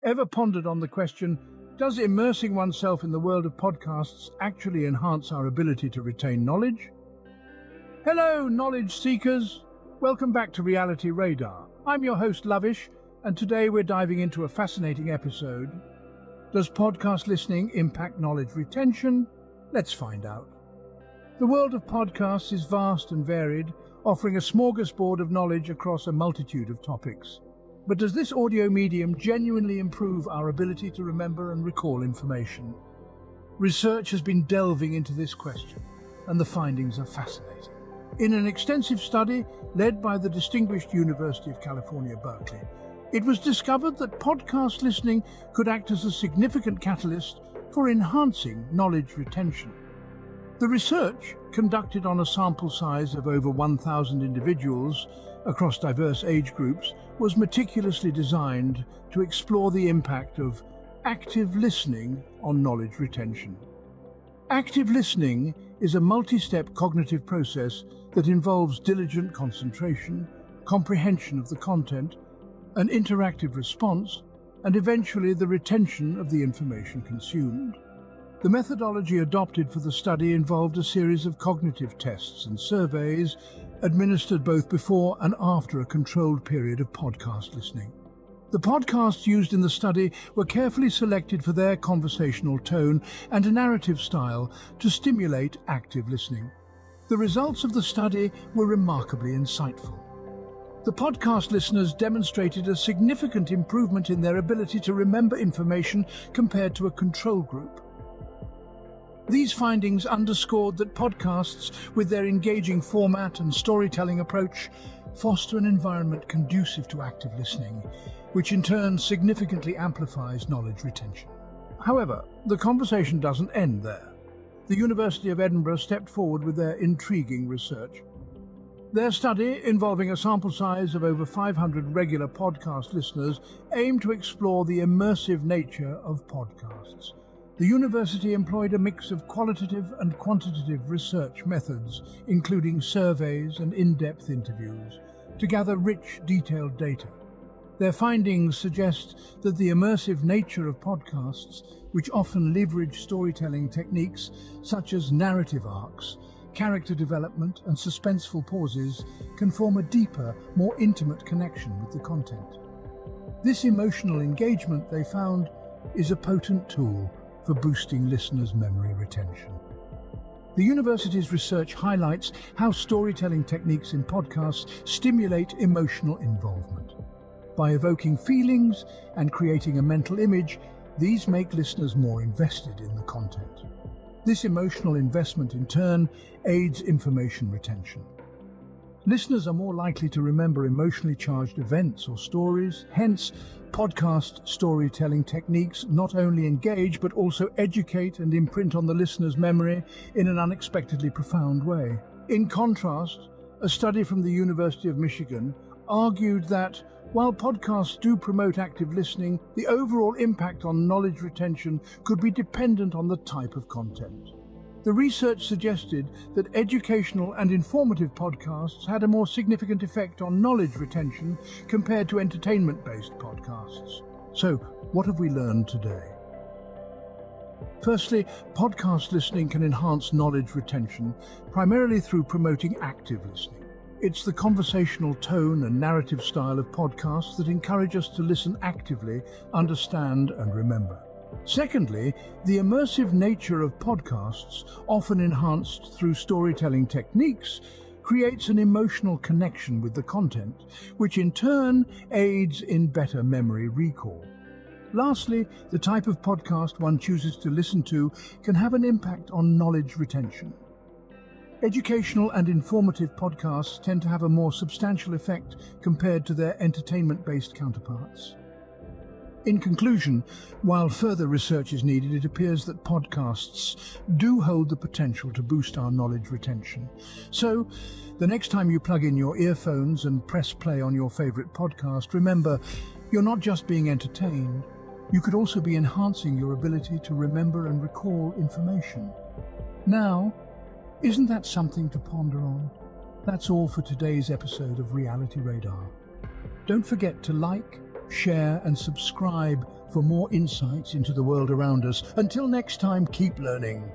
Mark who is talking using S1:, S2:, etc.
S1: Ever pondered on the question, does immersing oneself in the world of podcasts actually enhance our ability to retain knowledge? Hello, knowledge seekers. Welcome back to Reality Radar. I'm your host, Lovish, and today we're diving into a fascinating episode. Does podcast listening impact knowledge retention? Let's find out. The world of podcasts is vast and varied, offering a smorgasbord of knowledge across a multitude of topics. But does this audio medium genuinely improve our ability to remember and recall information? Research has been delving into this question, and the findings are fascinating. In an extensive study led by the distinguished University of California, Berkeley, it was discovered that podcast listening could act as a significant catalyst for enhancing knowledge retention. The research, conducted on a sample size of over 1,000 individuals across diverse age groups, was meticulously designed to explore the impact of active listening on knowledge retention. Active listening is a multi-step cognitive process that involves diligent concentration, comprehension of the content, an interactive response, and eventually the retention of the information consumed. The methodology adopted for the study involved a series of cognitive tests and surveys administered both before and after a controlled period of podcast listening. The podcasts used in the study were carefully selected for their conversational tone and a narrative style to stimulate active listening. The results of the study were remarkably insightful. The podcast listeners demonstrated a significant improvement in their ability to remember information compared to a control group. These findings underscored that podcasts, with their engaging format and storytelling approach, foster an environment conducive to active listening, which in turn significantly amplifies knowledge retention. However, the conversation doesn't end there. The University of Edinburgh stepped forward with their intriguing research. Their study, involving a sample size of over 500 regular podcast listeners, aimed to explore the immersive nature of podcasts. The university employed a mix of qualitative and quantitative research methods, including surveys and in-depth interviews, to gather rich, detailed data. Their findings suggest that the immersive nature of podcasts, which often leverage storytelling techniques such as narrative arcs, character development, and suspenseful pauses, can form a deeper, more intimate connection with the content. This emotional engagement, they found, is a potent tool for boosting listeners' memory retention. The university's research highlights how storytelling techniques in podcasts stimulate emotional involvement. By evoking feelings and creating a mental image, these make listeners more invested in the content. This emotional investment, in turn, aids information retention. Listeners are more likely to remember emotionally charged events or stories. Hence, podcast storytelling techniques not only engage but also educate and imprint on the listener's memory in an unexpectedly profound way. In contrast, a study from the University of Michigan argued that while podcasts do promote active listening, the overall impact on knowledge retention could be dependent on the type of content. The research suggested that educational and informative podcasts had a more significant effect on knowledge retention compared to entertainment-based podcasts. So, what have we learned today? Firstly, podcast listening can enhance knowledge retention primarily through promoting active listening. It's the conversational tone and narrative style of podcasts that encourage us to listen actively, understand, and remember. Secondly, the immersive nature of podcasts, often enhanced through storytelling techniques, creates an emotional connection with the content, which in turn aids in better memory recall. Lastly, the type of podcast one chooses to listen to can have an impact on knowledge retention. Educational and informative podcasts tend to have a more substantial effect compared to their entertainment-based counterparts. In conclusion, while further research is needed, it appears that podcasts do hold the potential to boost our knowledge retention. So, the next time you plug in your earphones and press play on your favorite podcast, remember, you're not just being entertained, you could also be enhancing your ability to remember and recall information. Now, isn't that something to ponder on? That's all for today's episode of Reality Radar. Don't forget to like, share and subscribe for more insights into the world around us. Until next time, keep learning.